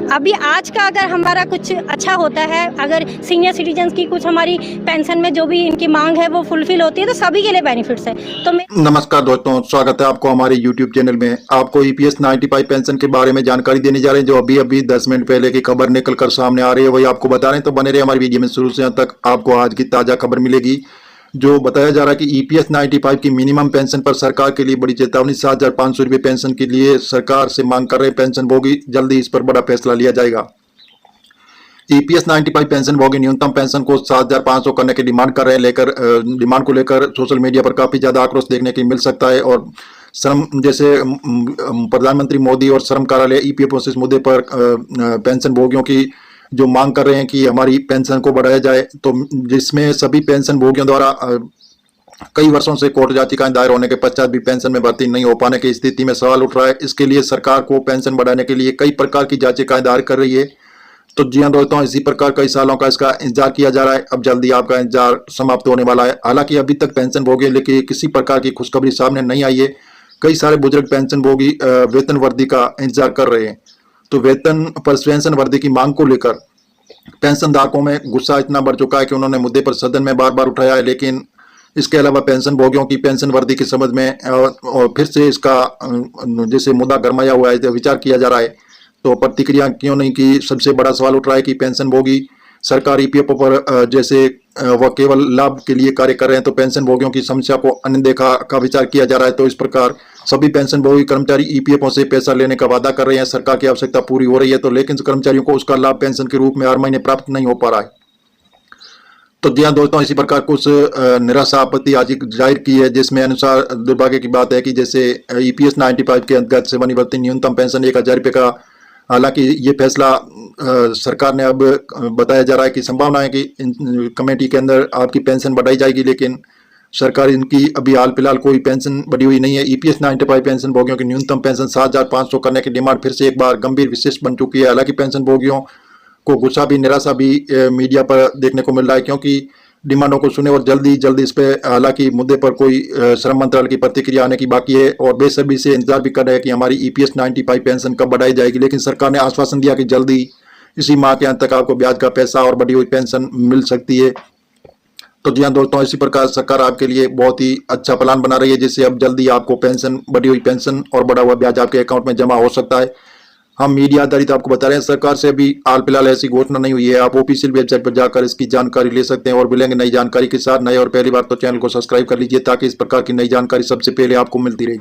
अभी आज का अगर हमारा कुछ अच्छा होता है, अगर सीनियर सिटीजन्स की कुछ हमारी पेंशन में जो भी इनकी मांग है वो फुलफिल होती है तो सभी के लिए बेनिफिट्स है। तो नमस्कार दोस्तों, स्वागत है आपको हमारे YouTube चैनल में। आपको EPS 95 पेंशन के बारे में जानकारी देने जा रहे हैं, जो अभी 10 मिनट पहले की खबर निकल कर सामने आ रही है, वही आपको बता रहे हैं। तो बने रहे हमारी वीडियो में शुरू से अंत तक, आपको आज की ताजा खबर मिलेगी। जो बताया जा रहा है कि EPS 95 की मिनिमम पेंशन पर सरकार के लिए बड़ी चेतावनी। 7,500 रुपये पेंशन के लिए सरकार से मांग कर रहे पेंशन भोगी, जल्दी इस पर बड़ा फैसला लिया जाएगा। EPS 95 पेंशन भोगी न्यूनतम पेंशन को 7,500 करने की डिमांड कर रहे हैं। डिमांड को लेकर सोशल मीडिया पर काफी ज्यादा आक्रोश देखने की मिल सकता है। और श्रम जैसे प्रधानमंत्री मोदी और श्रम कार्यालय EPF इस मुद्दे पर पेंशन भोगियों की जो मांग कर रहे हैं कि हमारी पेंशन को बढ़ाया जाए, तो जिसमें सभी पेंशन भोगियों द्वारा कई वर्षों से कोर्ट याचिकाएं दायर होने के पश्चात भी पेंशन में भर्ती नहीं हो पाने की स्थिति में सवाल उठ रहा है। इसके लिए सरकार को पेंशन बढ़ाने के लिए कई प्रकार की याचिकाएं दायर कर रही है। तो जी हाँ दोस्तों, इसी प्रकार कई सालों का इसका इंतजार किया जा रहा है। अब जल्दी आपका इंतजार समाप्त होने वाला है। हालांकि अभी तक पेंशन भोगी लेकिन किसी प्रकार की खुशखबरी सामने नहीं आई है। कई सारे बुजुर्ग पेंशन भोगी वेतन वृद्धि का इंतजार कर रहे हैं। तो वेतन पर पेंशन वृद्धि की मांग को लेकर पेंशन धारकों में गुस्सा इतना बढ़ चुका है कि उन्होंने मुद्दे पर सदन में बार बार उठाया है। लेकिन इसके अलावा पेंशन भोगियों की पेंशन वृद्धि के संबंध में और फिर से इसका जैसे मुद्दा गरमाया हुआ है, विचार किया जा रहा है। तो प्रतिक्रिया क्यों नहीं की, सबसे बड़ा सवाल उठ रहा है कि पेंशन भोगी सरकार EPF पर जैसे वह केवल लाभ के लिए कार्य कर रहे हैं, तो पेंशन भोगियों की समस्या को अनदेखा का विचार किया जा रहा है। तो इस प्रकार सभी पेंशन भोगी कर्मचारी EPF से पैसा लेने का वादा कर रहे हैं। सरकार की आवश्यकता पूरी हो रही है, तो लेकिन कर्मचारियों को उसका लाभ पेंशन के रूप में हर महीने प्राप्त नहीं हो पा रहा है। तो जी हाँ दोस्तों, इसी प्रकार कुछ निराशा आपत्ति आज जाहिर की है, जिसमें अनुसार दुर्भाग्य की बात है कि जैसे EPS 95 के अंतर्गत सेवानिवृत्ति न्यूनतम पेंशन 1,000 रुपये का, हालांकि ये फैसला सरकार ने अब बताया जा रहा है कि संभावना है कि कमेटी के अंदर आपकी पेंशन बढ़ाई जाएगी, लेकिन सरकार इनकी अभी हाल फिलहाल कोई पेंशन बढ़ी हुई नहीं है। EPS 95 पेंशन भोगियों की न्यूनतम पेंशन 7,500 करने की डिमांड फिर से एक बार गंभीर विशेष बन चुकी है। हालांकि पेंशन भोगियों को गुस्सा भी निराशा भी मीडिया पर देखने को मिल रहा है, क्योंकि डिमांडों को सुने और जल्दी इस पे हालांकि मुद्दे पर कोई श्रम मंत्रालय की प्रतिक्रिया आने की बाकी है। और बेसब्री से इंतजार भी कर रहे हैं कि हमारी EPS 95 पेंशन कब बढ़ाई जाएगी। लेकिन सरकार ने आश्वासन दिया कि जल्दी इसी माह के अंत तक आपको ब्याज का पैसा और बढ़ी हुई पेंशन मिल सकती है। तो जी हाँ दोस्तों, इसी प्रकार सरकार आपके लिए बहुत ही अच्छा प्लान बना रही है, जिससे अब जल्दी आपको पेंशन, बढ़ी हुई पेंशन और बढ़ा हुआ ब्याज आपके अकाउंट में जमा हो सकता है। हम मीडिया आधारित आपको बता रहे हैं, सरकार से अभी हाल फिलहाल ऐसी घोषणा नहीं हुई है। आप ऑफिशियल वेबसाइट पर जाकर इसकी जानकारी ले सकते हैं। और मिलेंगे नई जानकारी के साथ। नए और पहली बार तो चैनल को सब्सक्राइब कर लीजिए, ताकि इस प्रकार की नई जानकारी सबसे पहले आपको मिलती रहे।